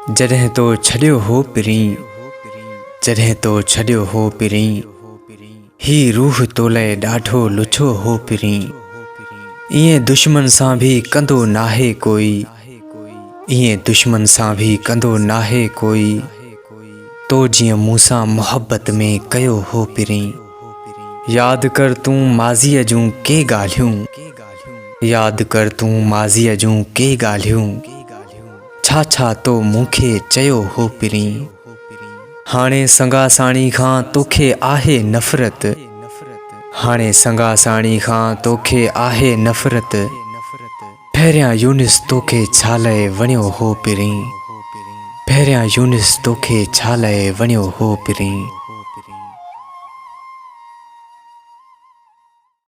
जॾहिं तो छॾियो हो पिरीं, जॾहिं तो छॾियो हो पिरीं, ही रूह तो लाइ ॾाढो लुछो हो पिरीं। ईअं दुश्मन सां भी कंदो नाहे कोई, ईअं दुश्मन सां भी कंदो नाहे कोई, तो जीअं मूंसां मुहब्बत में कयो हो पिरीं। यादि कर तूं माज़ीअ जूं के ॻाल्हियूं, यादि कर तूं माज़ीअ जूं के ॻाल्हियूं, छा छा तो मूंखे चयो हो पिरीं। हाणे संगासाणी खां तोखे आहे नफ़रत, हाणे संगासाणी खां तोखे आहे नफ़रत, पहिरियां यूनिस तोखे छा लाइ वणियो हो पिरीं, पहिरियां यूनिस तोखे छा लाइ वणियो हो पिरीं।